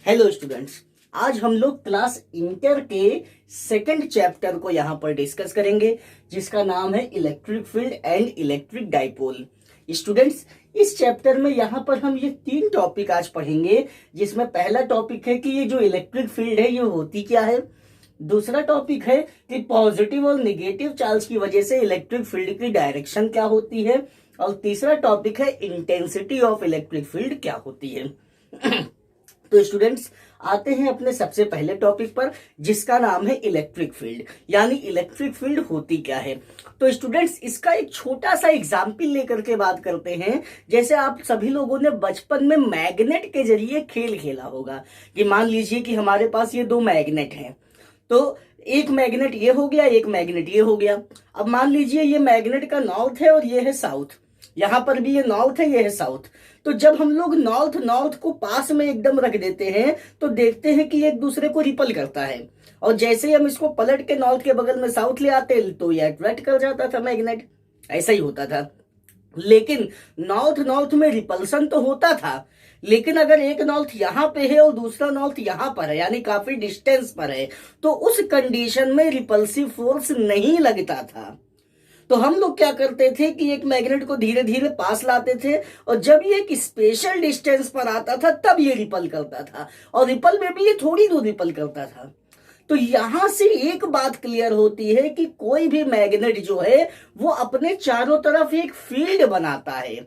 Hello students, आज हम लोग क्लास इंटर के सेकंड चैप्टर को यहाँ पर डिस्कस करेंगे जिसका नाम है electric field and electric dipole. Students, इस चैप्टर में यहाँ पर हम ये तीन टॉपिक आज पढ़ेंगे, जिसमें पहला टॉपिक है कि ये जो इलेक्ट्रिक फील्ड है ये होती क्या है। दूसरा टॉपिक है कि पॉजिटिव और निगेटिव चार्ज की वजह से इलेक्ट्रिक फील्ड की डायरेक्शन क्या होती है। और तीसरा टॉपिक है इंटेंसिटी ऑफ इलेक्ट्रिक फील्ड क्या होती है। तो स्टूडेंट्स, आते हैं अपने सबसे पहले टॉपिक पर, जिसका नाम है इलेक्ट्रिक फील्ड, यानी इलेक्ट्रिक फील्ड होती क्या है। तो स्टूडेंट्स, इसका एक छोटा सा एग्जाम्पल लेकर के बात करते हैं। जैसे आप सभी लोगों ने बचपन में मैग्नेट के जरिए खेल खेला होगा कि मान लीजिए कि हमारे पास ये दो मैग्नेट हैं, तो एक मैग्नेट ये हो गया, एक मैग्नेट ये हो गया। अब मान लीजिए ये मैग्नेट का नॉर्थ है और ये है साउथ, यहां पर भी ये नॉर्थ है, ये है साउथ। तो जब हम लोग नॉर्थ को पास में एकदम रख देते हैं तो देखते हैं कि एक दूसरे को रिपल करता है, और जैसे ही हम इसको पलट के नॉर्थ के बगल में साउथ ले आते तो ये अट्रैक्ट कर जाता था मैग्नेट। ऐसा ही होता था। लेकिन नॉर्थ में रिपल्सन तो होता था, लेकिन अगर एक नॉर्थ यहां पे है और दूसरा नॉर्थ यहां पर है, यानी काफी डिस्टेंस पर है, तो उस कंडीशन में रिपल्सिव फोर्स नहीं लगता था। तो हम लोग क्या करते थे कि एक मैग्नेट को धीरे धीरे पास लाते थे, और जब ये एक स्पेशल डिस्टेंस पर आता था तब ये रिपल करता था, और रिपल में भी ये थोड़ी दूर रिपल करता था। तो यहां से एक बात क्लियर होती है कि कोई भी मैग्नेट जो है वो अपने चारों तरफ एक फील्ड बनाता है।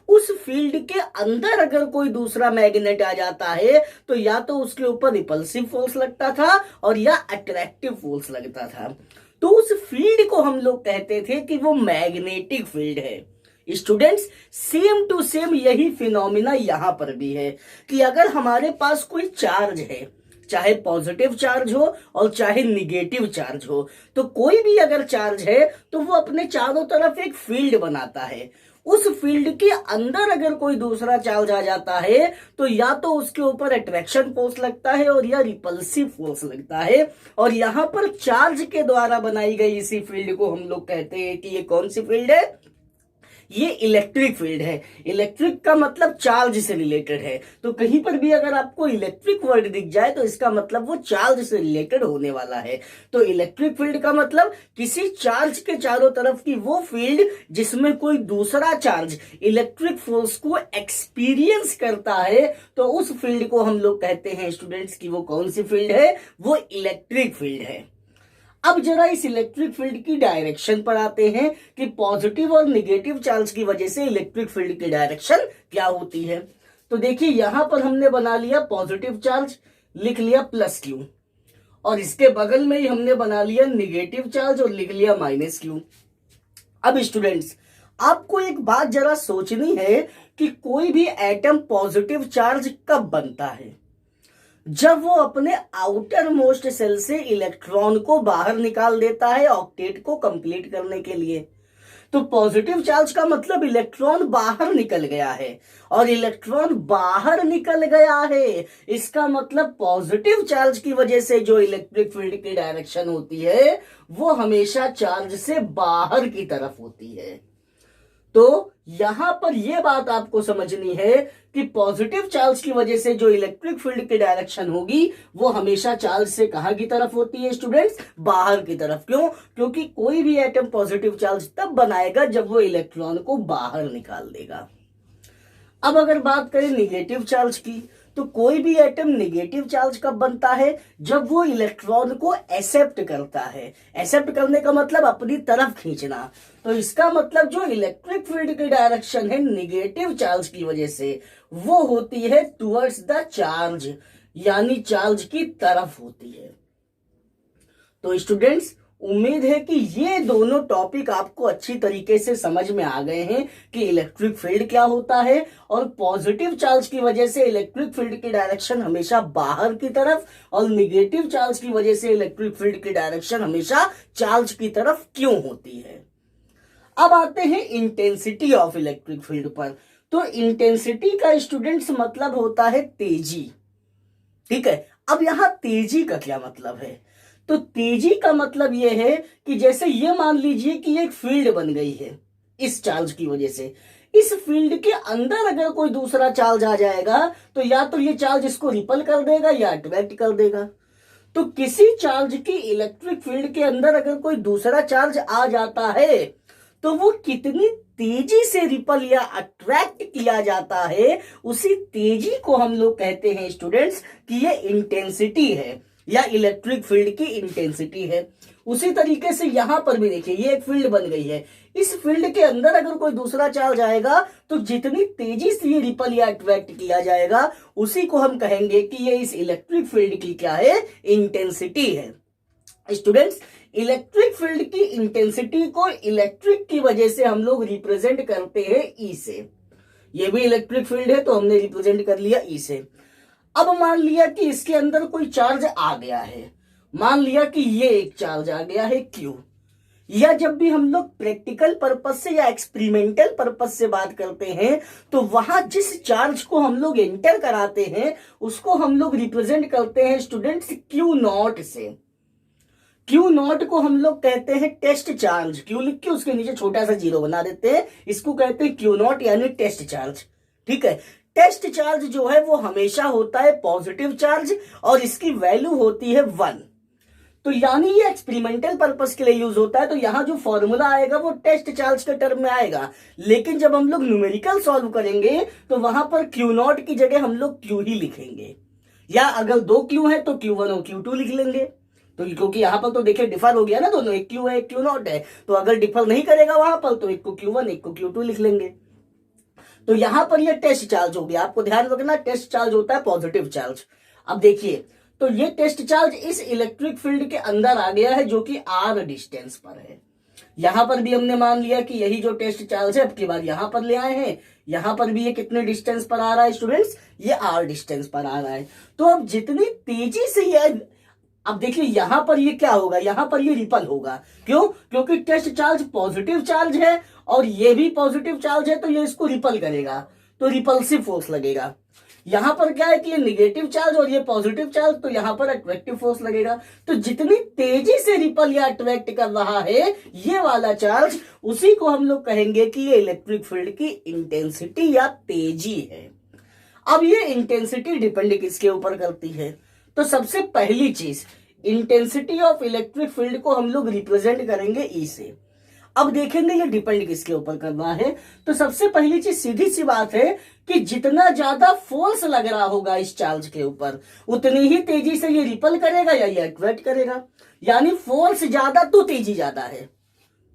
उस फील्ड के अंदर अगर कोई दूसरा मैग्नेट आ जाता है तो या तो उसके ऊपर रिपल्सिव फोर्स लगता था और या अट्रैक्टिव फोर्स लगता था। तो उस फील्ड को हम लोग कहते थे कि वो मैग्नेटिक फील्ड है। स्टूडेंट्स, सेम टू सेम यही फिनोमिना यहां पर भी है कि अगर हमारे पास कोई चार्ज है, चाहे पॉजिटिव चार्ज हो और चाहे निगेटिव चार्ज हो, तो कोई भी अगर चार्ज है तो वो अपने चारों तरफ एक फील्ड बनाता है। उस फील्ड के अंदर अगर कोई दूसरा चार्ज आ जाता है तो या तो उसके ऊपर अट्रैक्शन फोर्स लगता है और या रिपल्सिव फोर्स लगता है, और यहां पर चार्ज के द्वारा बनाई गई इसी फील्ड को हम लोग कहते हैं कि ये कौन सी फील्ड है, ये इलेक्ट्रिक फील्ड है। इलेक्ट्रिक का मतलब चार्ज से रिलेटेड है, तो कहीं पर भी अगर आपको इलेक्ट्रिक वर्ड दिख जाए तो इसका मतलब वो चार्ज से रिलेटेड होने वाला है। तो इलेक्ट्रिक फील्ड का मतलब किसी चार्ज के चारों तरफ की वो फील्ड जिसमें कोई दूसरा चार्ज इलेक्ट्रिक फोर्स को एक्सपीरियंस करता है, तो उस फील्ड को हम लोग कहते हैं स्टूडेंट्स की वो कौन सी फील्ड है, वो इलेक्ट्रिक फील्ड है। अब जरा इस इलेक्ट्रिक फील्ड की डायरेक्शन पर आते हैं कि पॉजिटिव और निगेटिव चार्ज की वजह से इलेक्ट्रिक फील्ड की डायरेक्शन क्या होती है। तो देखिए, यहां पर हमने बना लिया पॉजिटिव चार्ज, लिख लिया प्लस क्यू, और इसके बगल में ही हमने बना लिया निगेटिव चार्ज और लिख लिया माइनस क्यू। अब स्टूडेंट्स, आपको एक बात जरा सोचनी है कि कोई भी एटम पॉजिटिव चार्ज कब बनता है, जब वो अपने आउटर मोस्ट सेल से इलेक्ट्रॉन को बाहर निकाल देता है ऑक्टेट को कंप्लीट करने के लिए। तो पॉजिटिव चार्ज का मतलब इलेक्ट्रॉन बाहर निकल गया है, और इलेक्ट्रॉन बाहर निकल गया है इसका मतलब पॉजिटिव चार्ज की वजह से जो इलेक्ट्रिक फील्ड की डायरेक्शन होती है वो हमेशा चार्ज से बाहर की तरफ होती है। तो यहां पर यह बात आपको समझनी है कि पॉजिटिव चार्ज की वजह से जो इलेक्ट्रिक फील्ड की डायरेक्शन होगी वो हमेशा चार्ज से कहां की तरफ होती है स्टूडेंट्स, बाहर की तरफ। क्यों? क्योंकि कोई भी एटम पॉजिटिव चार्ज तब बनाएगा जब वो इलेक्ट्रॉन को बाहर निकाल देगा। अब अगर बात करें निगेटिव चार्ज की, तो कोई भी एटम निगेटिव चार्ज कब बनता है, जब वो इलेक्ट्रॉन को एक्सेप्ट करता है। एक्सेप्ट करने का मतलब अपनी तरफ खींचना। तो इसका मतलब जो इलेक्ट्रिक फील्ड की डायरेक्शन है निगेटिव चार्ज की वजह से वो होती है टुवर्ड्स द चार्ज, यानी चार्ज की तरफ होती है। तो स्टूडेंट्स, उम्मीद है कि ये दोनों टॉपिक आपको अच्छी तरीके से समझ में आ गए हैं कि इलेक्ट्रिक फील्ड क्या होता है, और पॉजिटिव चार्ज की वजह से इलेक्ट्रिक फील्ड की डायरेक्शन हमेशा बाहर की तरफ, और निगेटिव चार्ज की वजह से इलेक्ट्रिक फील्ड की डायरेक्शन हमेशा चार्ज की तरफ क्यों होती है। अब आते हैं इंटेंसिटी ऑफ इलेक्ट्रिक फील्ड पर। तो इंटेंसिटी का स्टूडेंट्स मतलब होता है तेजी। ठीक है, अब यहां तेजी का क्या मतलब है, तो तेजी का मतलब यह है कि जैसे ये मान लीजिए कि एक फील्ड बन गई है इस चार्ज की वजह से, इस फील्ड के अंदर अगर कोई दूसरा चार्ज आ जाएगा तो या तो ये चार्ज इसको रिपल कर देगा या अट्रैक्ट कर देगा। तो किसी चार्ज की इलेक्ट्रिक फील्ड के अंदर अगर कोई दूसरा चार्ज आ जाता है तो वो कितनी तेजी से रिपल या अट्रैक्ट किया जाता है, उसी तेजी को हम लोग कहते हैं स्टूडेंट्स कि ये इंटेंसिटी है या इलेक्ट्रिक फील्ड की इंटेंसिटी है। उसी तरीके से यहां पर भी देखिए ये एक फील्ड बन गई है, इस फील्ड के अंदर अगर कोई दूसरा चार्ज आएगा तो जितनी तेजी से ये रिपल या अट्रैक्ट किया जाएगा उसी को हम कहेंगे कि ये इस इलेक्ट्रिक फील्ड की क्या है, इंटेंसिटी है। स्टूडेंट्स, इलेक्ट्रिक फील्ड की इंटेंसिटी को इलेक्ट्रिक की वजह से हम लोग रिप्रेजेंट करते हैं ई से। ये भी इलेक्ट्रिक फील्ड है तो हमने रिप्रेजेंट कर लिया ई से। अब मान लिया कि इसके अंदर कोई चार्ज आ गया है, मान लिया कि ये एक चार्ज आ गया है क्यू, या जब भी हम लोग प्रैक्टिकल पर्पस से या एक्सपेरिमेंटल पर्पस से बात करते हैं तो वहां जिस चार्ज को हम लोग एंटर कराते हैं उसको हम लोग रिप्रेजेंट करते हैं स्टूडेंट्स क्यू नॉट से। क्यू नॉट को हम लोग कहते हैं टेस्ट चार्ज, क्यू लिख के उसके नीचे छोटा सा जीरो बना देते हैं, इसको कहते हैं क्यू नॉट यानी टेस्ट चार्ज। ठीक है, टेस्ट चार्ज जो है वो हमेशा होता है पॉजिटिव चार्ज और इसकी वैल्यू होती है 1। तो यानी ये एक्सपेरिमेंटल पर्पस के लिए यूज होता है, तो यहां जो फॉर्मूला आएगा वो टेस्ट चार्ज के टर्म में आएगा। लेकिन जब हम लोग न्यूमेरिकल सॉल्व करेंगे तो वहां पर क्यू नॉट की जगह हम लोग क्यू ही लिखेंगे, या अगर 2 क्यू है तो Q1 और Q2 लिख लेंगे। तो क्योंकि यहां पर तो देखिए डिफर हो गया ना दोनों, एक क्यू है एक क्यू नॉट है, तो अगर डिफर नहीं करेगा वहां पर तो एक को Q1 एक को Q2 लिख लेंगे। तो यहां पर ये टेस्ट चार्ज हो गया, आपको ध्यान रखना टेस्ट चार्ज होता है पॉजिटिव चार्ज। अब देखिए तो ये टेस्ट चार्ज इस इलेक्ट्रिक फील्ड के अंदर आ गया है जो कि r डिस्टेंस पर है। यहां पर भी हमने मान लिया कि यही जो टेस्ट चार्ज है अब की बार यहां पर ले आए हैं, यहां पर भी ये कितने डिस्टेंस पर आ रहा है स्टूडेंट्स, ये r डिस्टेंस पर आ रहा है। तो अब जितनी तेजी से ये, अब देखिए यहां पर ये क्या होगा, यहां पर ये रिपल होगा। क्यों? क्योंकि टेस्ट चार्ज पॉजिटिव चार्ज है और ये भी पॉजिटिव चार्ज है, तो ये इसको रिपल करेगा, तो रिपल्सिव फोर्स लगेगा। यहां पर क्या है कि ये निगेटिव चार्ज और ये पॉजिटिव चार्ज, तो यहां पर अट्रैक्टिव फोर्स लगेगा। तो जितनी तेजी से रिपल या अट्रैक्ट कर रहा है ये वाला चार्ज, उसी को हम लोग कहेंगे कि ये इलेक्ट्रिक फील्ड की इंटेंसिटी या तेजी है। अब ये इंटेंसिटी डिपेंड किसके ऊपर करती है? तो सबसे पहली चीज, इंटेंसिटी ऑफ इलेक्ट्रिक फील्ड को हम लोग रिप्रेजेंट करेंगे ई से। अब देखेंगे ये डिपेंड किसके ऊपर करना है। तो सबसे पहली चीज सीधी सी बात है कि जितना ज्यादा फोर्स लग रहा होगा इस चार्ज के ऊपर उतनी ही तेजी से ये रिपल करेगा या ये अट्रैक्ट करेगा, यानी फोर्स ज्यादा तो तेजी ज्यादा है।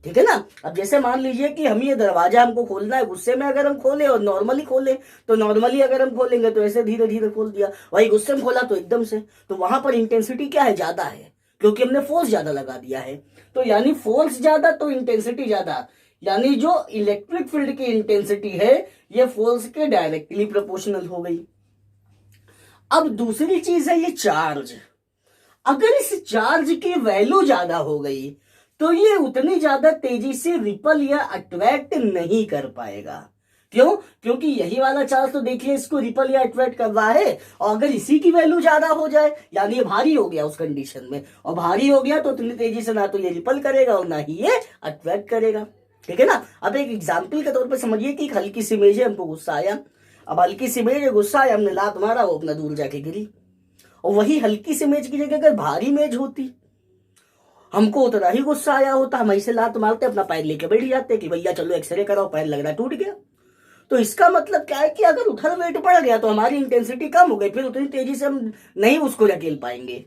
ठीक है ना। अब जैसे मान लीजिए कि हम ये दरवाजा हमको खोलना है, गुस्से में अगर हम खोले और नॉर्मली खोले तो नॉर्मली अगर हम खोलेंगे तो ऐसे धीरे धीरे खोल दिया, वही गुस्से में खोला तो एकदम से, तो वहां पर इंटेंसिटी क्या है, ज्यादा है, क्योंकि हमने फोर्स ज्यादा लगा दिया है। तो यानी फोर्स ज्यादा तो इंटेंसिटी ज्यादा, यानी जो इलेक्ट्रिक फील्ड की इंटेंसिटी है ये फोर्स के डायरेक्टली प्रोपोर्शनल हो गई। अब दूसरी चीज है ये चार्ज। अगर इस चार्ज की वैल्यू ज्यादा हो गई तो ये उतनी ज्यादा तेजी से रिपल या अट्रैक्ट नहीं कर पाएगा। क्यों? क्योंकि यही वाला चार्ज तो देखिए इसको रिपल या अट्रैक्ट कर रहा है, और अगर इसी की वैल्यू ज्यादा हो जाए यानी ये भारी हो गया उस कंडीशन में, और भारी हो गया तो उतनी तेजी से ना तो ये रिपल करेगा और ना ही ये अट्रैक्ट करेगा। ठीक है ना। अब एक एग्जाम्पल के तौर पर समझिए कि एक हल्की सी इमेज है, हमको गुस्सा आया, अब हल्की सी इमेज है, गुस्सा आया, हमने लात मारा, वो अपना दूर जाके गिरी। और वही हल्की सी इमेज की जगह अगर भारी इमेज होती, हमको उतना ही गुस्सा आया होता, हम ऐसे लात मारते अपना पैर लेके बैठ जाते कि भैया चलो एक्सरे कराओ, पैर लग रहा है टूट गया। तो इसका मतलब क्या है कि अगर उधर वेट पड़ गया तो हमारी इंटेंसिटी कम हो गई, फिर उतनी तेजी से हम नहीं उसको धकेल पाएंगे।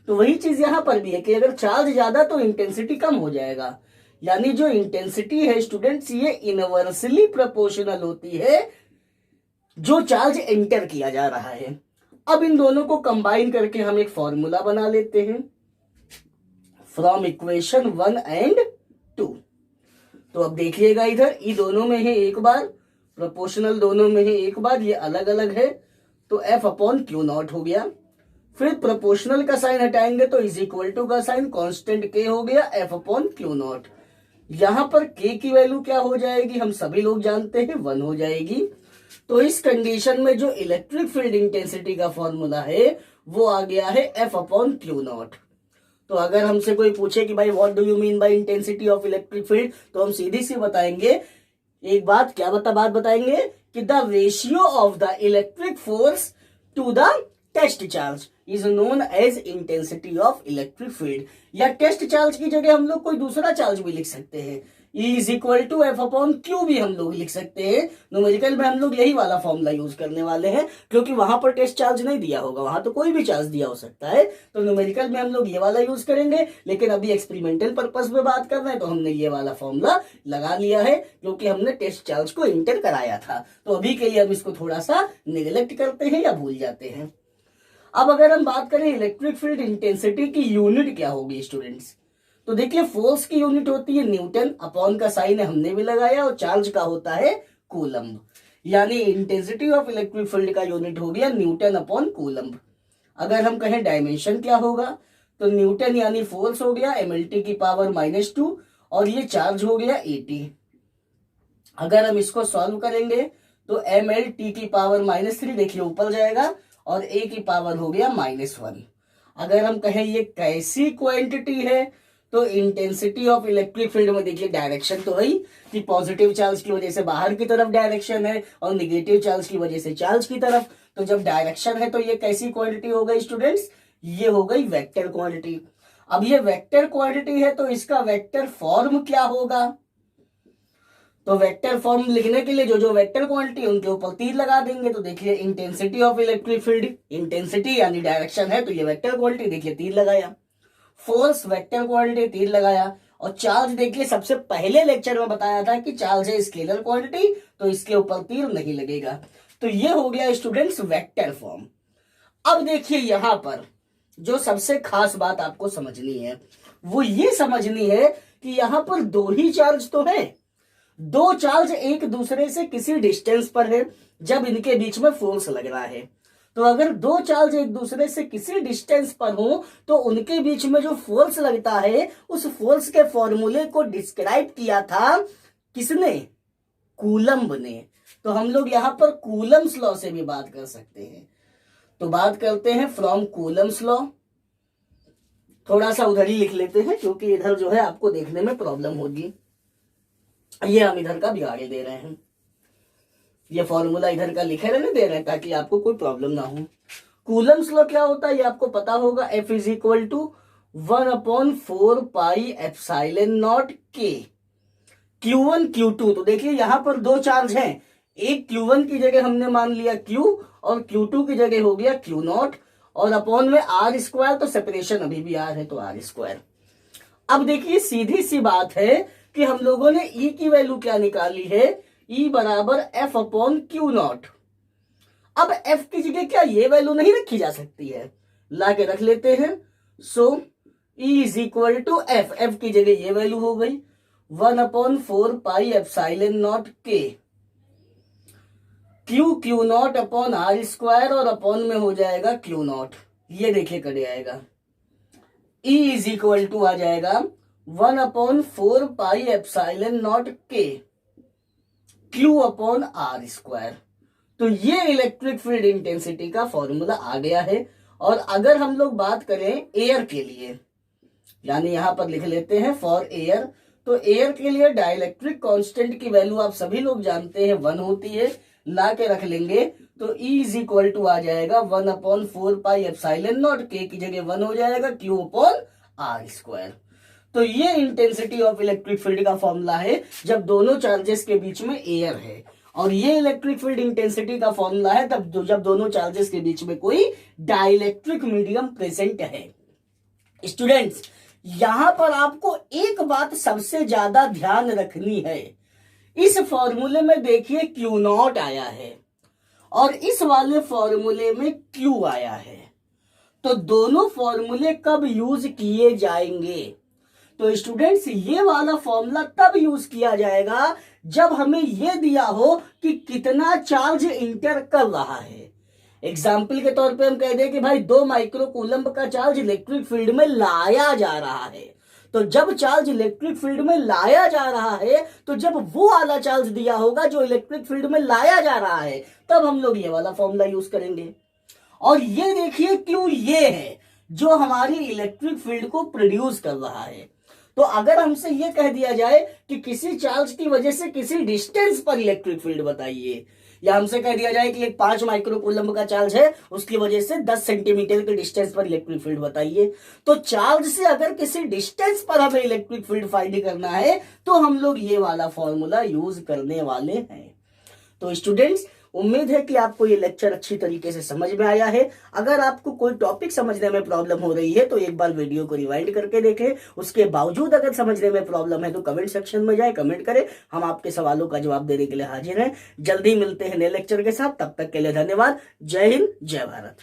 तो वही चीज यहां पर भी है कि अगर चार्ज ज्यादा तो इंटेंसिटी कम हो जाएगा, यानी जो इंटेंसिटी है स्टूडेंट्स ये इनवर्सली प्रोपोर्शनल होती है जो चार्ज एंटर किया जा रहा है। अब इन दोनों को कंबाइन करके हम एक फॉर्मूला बना लेते हैं फ्रॉम इक्वेशन 1 एंड 2। तो अब देखिएगा इधर ई दोनों में है एक बार, प्रोपोर्शनल दोनों में है एक बार, ये अलग अलग है, तो F अपॉन क्यू नॉट हो गया। फिर प्रोपोर्शनल का साइन हटाएंगे तो इज इक्वल टू का साइन कांस्टेंट K हो गया F अपॉन क्यू नॉट। यहां पर K की वैल्यू क्या हो जाएगी, हम सभी लोग जानते हैं 1 हो जाएगी। तो इस कंडीशन में जो इलेक्ट्रिक फील्ड इंटेंसिटी का फॉर्मूला है वो आ गया है F अपॉन क्यू नॉट। तो अगर हमसे कोई पूछे कि भाई what do you mean by intensity of electric field, तो हम सीधी सी बताएंगे एक बात क्या बात बताएंगे कि the ratio of the electric force to the test charge is known as intensity of electric field. या टेस्ट चार्ज की जगह हम लोग कोई दूसरा चार्ज भी लिख सकते हैं, E is equal to F upon Q भी हम लोग लिख सकते हैं। न्यूमेरिकल में हम लोग यही वाला फॉर्मूला यूज करने वाले हैं, क्योंकि वहां पर टेस्ट चार्ज नहीं दिया होगा, वहां तो कोई भी चार्ज दिया हो सकता है, तो न्यूमेरिकल में हम लोग ये वाला यूज करेंगे। लेकिन अभी एक्सपेरिमेंटल पर्पस में बात कर रहे हैं तो हमने ये वाला फॉर्मूला लगा लिया है, क्योंकि हमने टेस्ट चार्ज को इंटर कराया था। तो अभी के लिए हम इसको थोड़ा सा निगलेक्ट करते हैं या भूल जाते हैं। अब अगर हम बात करें इलेक्ट्रिक फील्ड इंटेंसिटी की यूनिट क्या होगी स्टूडेंट्स, तो देखिए फोर्स की यूनिट होती है न्यूटन, अपॉन का साइन हमने भी लगाया, और चार्ज का होता है कूलम्ब। यानी इंटेंसिटी ऑफ इलेक्ट्रिक फील्ड का यूनिट हो गया न्यूटन अपॉन कूलम्ब। अगर हम कहें डायमेंशन क्या होगा, तो न्यूटन यानी फोर्स हो गया mLT की पावर -2, और ये चार्ज हो गया 80। अगर हम इसको सॉल्व करेंगे तो mLT की पावर -3 देखिए ऊपर जाएगा, और a की पावर हो गया -1। अगर हम कहें ये कैसी क्वांटिटी है, तो इंटेंसिटी ऑफ इलेक्ट्रिक फील्ड में देखिए डायरेक्शन तो है कि पॉजिटिव चार्ज की वजह से बाहर की तरफ डायरेक्शन है, और निगेटिव चार्ज की वजह से चार्ज की तरफ। तो जब डायरेक्शन है तो ये कैसी क्वांटिटी हो गई स्टूडेंट्स, ये हो गई वेक्टर क्वांटिटी। अब ये वेक्टर क्वांटिटी है तो इसका वेक्टर फॉर्म क्या होगा, तो वेक्टर फॉर्म लिखने के लिए जो जो वेक्टर क्वांटिटी उनके ऊपर तीर लगा देंगे। तो देखिए intensity of electric field, intensity यानी डायरेक्शन है तो ये वेक्टर क्वांटिटी, देखिए तीर लगाया। फोर्स वेक्टर क्वांटिटी, तीर लगाया। और चार्ज देखिए सबसे पहले लेक्चर में बताया था कि चार्ज है स्केलर क्वांटिटी, तो इसके ऊपर तीर नहीं लगेगा। तो ये हो गया स्टूडेंट्स वेक्टर फॉर्म। अब देखिए यहां पर जो सबसे खास बात आपको समझनी है वो ये समझनी है कि यहां पर दो ही चार्ज तो है, दो चार्ज एक दूसरे से किसी डिस्टेंस पर है जब इनके बीच में फोर्स लग रहा है। तो अगर दो चार्ज एक दूसरे से किसी डिस्टेंस पर हो तो उनके बीच में जो फोर्स लगता है उस फोर्स के फॉर्मूले को डिस्क्राइब किया था किसने, कूलम्ब ने। तो हम लोग यहां पर कूलम्स लॉ से भी बात कर सकते हैं। तो बात करते हैं फ्रॉम कूलम्स लॉ। थोड़ा सा उधर ही लिख लेते हैं क्योंकि इधर जो है आपको देखने में प्रॉब्लम होगी। ये हम इधर का बिगाड़े दे रहे हैं, ये फॉर्मूला इधर का लिखे रहने दे रहे हैं ताकि आपको कोई प्रॉब्लम ना हो। कूलम्स लॉ क्या होता है ये आपको पता होगा, F is equal to 1/4 pi epsilon naught K Q1 Q2। तो देखिए यहां पर दो चार्ज हैं, एक Q1 की जगह हमने मान लिया Q, और Q2 की जगह हो गया Q0, और अपॉन में R², तो सेपरेशन अभी भी R है तो R²। अब देखिए सीधी सी बात है कि हम लोगों ने E की वैल्यू क्या निकाली है, E बराबर F अपॉन Q0। अब F की जगह क्या ये वैल्यू नहीं रखी जा सकती है, ला के रख लेते हैं। So E is equal to F, F की जगह ये वैल्यू हो गई 1/4 pi epsilon naught K Q0 upon R², और अपॉन में हो जाएगा Q0। ये देखिए कट जाएगा, E इज इक्वल टू आ जाएगा 1/4 pi epsilon naught K Q upon R²। तो ये इलेक्ट्रिक फील्ड इंटेंसिटी का फॉर्मूला आ गया है। और अगर हम लोग बात करें एयर के लिए, यानी यहां पर लिख लेते हैं फॉर एयर, तो एयर के लिए डाइलेक्ट्रिक कांस्टेंट की वैल्यू आप सभी लोग जानते हैं 1 होती है, ला के रख लेंगे तो E इज इक्वल टू आ जाएगा 1/4 पाई एप्सिलॉन नॉट K की जगह 1 हो जाएगा Q अपॉन R²। तो ये इंटेंसिटी ऑफ इलेक्ट्रिक फील्ड का फॉर्मूला है जब दोनों चार्जेस के बीच में एयर है, और ये इलेक्ट्रिक फील्ड इंटेंसिटी का फॉर्मूला है तब जब दोनों चार्जेस के बीच में कोई डाइलेक्ट्रिक मीडियम प्रेजेंट है। स्टूडेंट्स यहां पर आपको एक बात सबसे ज्यादा ध्यान रखनी है, इस फॉर्मूले में देखिए Q0 आया है और इस वाले फॉर्मूले में Q आया है, तो दोनों फॉर्मूले कब यूज किए जाएंगे, तो स्टूडेंट्स ये वाला फॉर्मूला तब यूज किया जाएगा जब हमें यह दिया हो कि कितना चार्ज इंटर कर रहा है। एग्जाम्पल के तौर पे हम कह दें कि भाई 2 माइक्रो कूलम्ब का चार्ज इलेक्ट्रिक फील्ड में लाया जा रहा है, तो जब चार्ज इलेक्ट्रिक फील्ड में लाया जा रहा है, तो जब वो वाला चार्ज दिया होगा जो इलेक्ट्रिक फील्ड में लाया जा रहा है, तब हम लोग ये वाला फॉर्मूला यूज करेंगे। और ये देखिए क्यों, ये है जो हमारी इलेक्ट्रिक फील्ड को प्रोड्यूस कर रहा है। तो अगर हमसे ये कह दिया जाए कि किसी चार्ज की वजह से किसी डिस्टेंस पर इलेक्ट्रिक फील्ड बताइए, या हमसे कह दिया जाए कि एक 5 माइक्रोकूलम्ब का चार्ज है, उसकी वजह से 10 सेंटीमीटर के डिस्टेंस पर इलेक्ट्रिक फील्ड बताइए, तो चार्ज से अगर किसी डिस्टेंस पर हमें इलेक्ट्रिक फील्ड फाइंड करना है तो हम लोग ये वाला फॉर्मूला यूज करने वाले हैं। तो स्टूडेंट्स, उम्मीद है कि आपको ये लेक्चर अच्छी तरीके से समझ में आया है। अगर आपको कोई टॉपिक समझने में प्रॉब्लम हो रही है तो एक बार वीडियो को रिवाइंड करके देखें। उसके बावजूद अगर समझने में प्रॉब्लम है तो कमेंट सेक्शन में जाए, कमेंट करें, हम आपके सवालों का जवाब देने के लिए हाजिर हैं। जल्दी मिलते हैं नए लेक्चर के साथ, तब तक के लिए धन्यवाद। जय हिंद, जय भारत।